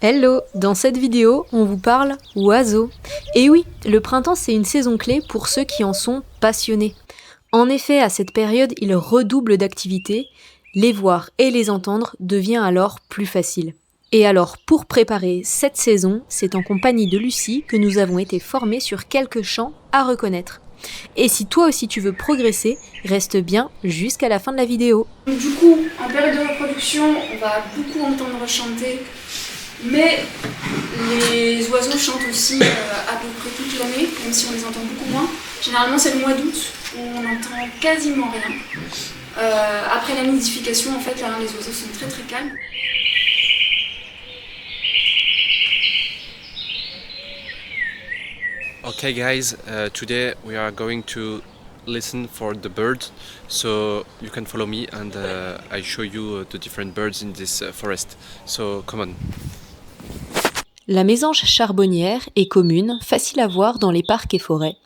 Hello! Dans cette vidéo, on vous parle oiseaux. Et oui, le printemps c'est une saison clé pour ceux qui en sont passionnés. En effet, à cette période, ils redoublent d'activité, les voir et les entendre devient alors plus facile. Et alors, pour préparer cette saison, c'est en compagnie de Lucie que nous avons été formés sur quelques chants à reconnaître. Et si toi aussi tu veux progresser, reste bien jusqu'à la fin de la vidéo. Du coup, en période de reproduction, on va beaucoup entendre chanter, mais les oiseaux chantent aussi à peu près toute l'année, même si on les entend beaucoup moins. Généralement, c'est le mois d'août où on n'entend quasiment rien. Après la nidification, en fait, là, les oiseaux sont très très calmes. Okay guys, today we are going to listen for the birds, so you can follow me and I show you the different birds in this forest. So come on. La mésange charbonnière est commune, facile à voir dans les parcs et forêts.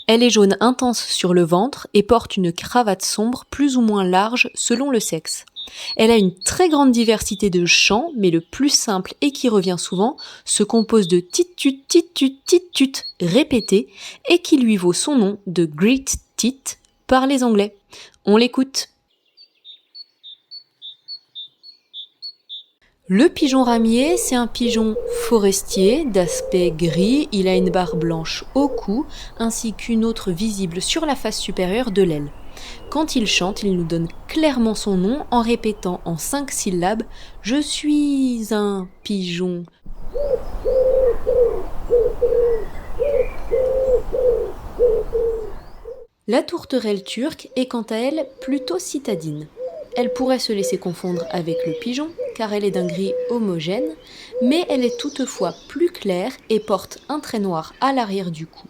Elle est jaune intense sur le ventre et porte une cravate sombre plus ou moins large selon le sexe. Elle a une très grande diversité de chants, mais le plus simple et qui revient souvent se compose de tit-tut, tit-tut, tit-tut répétés et qui lui vaut son nom de Great Tit par les Anglais. On l'écoute. Le pigeon ramier, c'est un pigeon forestier d'aspect gris, il a une barre blanche au cou ainsi qu'une autre visible sur la face supérieure de l'aile. Quand il chante, il nous donne clairement son nom en répétant en 5 syllabes « Je suis un pigeon ». La tourterelle turque est quant à elle plutôt citadine. Elle pourrait se laisser confondre avec le pigeon, car elle est d'un gris homogène, mais elle est toutefois plus claire et porte un trait noir à l'arrière du cou.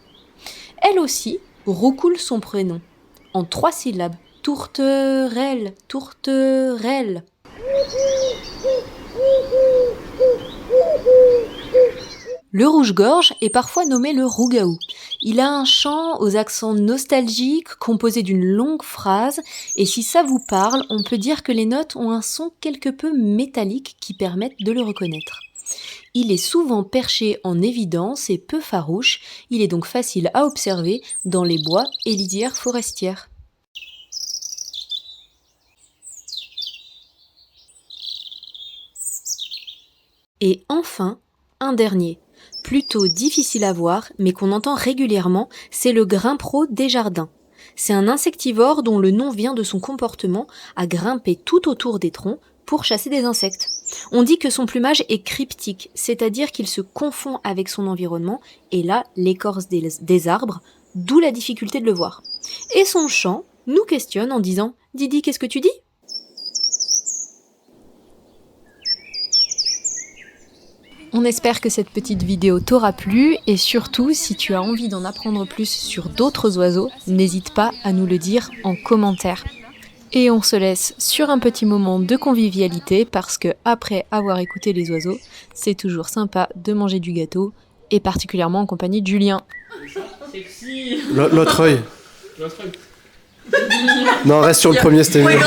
Elle aussi roucoule son prénom, en 3 syllabes. Tourterelle, tourterelle. Le rouge-gorge est parfois nommé le rougaou. Il a un chant aux accents nostalgiques composé d'une longue phrase et si ça vous parle, on peut dire que les notes ont un son quelque peu métallique qui permettent de le reconnaître. Il est souvent perché en évidence et peu farouche, il est donc facile à observer dans les bois et lisières forestières. Et enfin, un dernier. Plutôt difficile à voir, mais qu'on entend régulièrement, c'est le grimpero des jardins. C'est un insectivore dont le nom vient de son comportement à grimper tout autour des troncs pour chasser des insectes. On dit que son plumage est cryptique, c'est-à-dire qu'il se confond avec son environnement, et là, l'écorce des arbres, d'où la difficulté de le voir. Et son chant nous questionne en disant « Didi, qu'est-ce que tu dis ?» On espère que cette petite vidéo t'aura plu et surtout, si tu as envie d'en apprendre plus sur d'autres oiseaux, n'hésite pas à nous le dire en commentaire. Et on se laisse sur un petit moment de convivialité parce que après avoir écouté les oiseaux, c'est toujours sympa de manger du gâteau et particulièrement en compagnie de Julien. L'autre œil. Non, reste sur le premier, c'était mieux.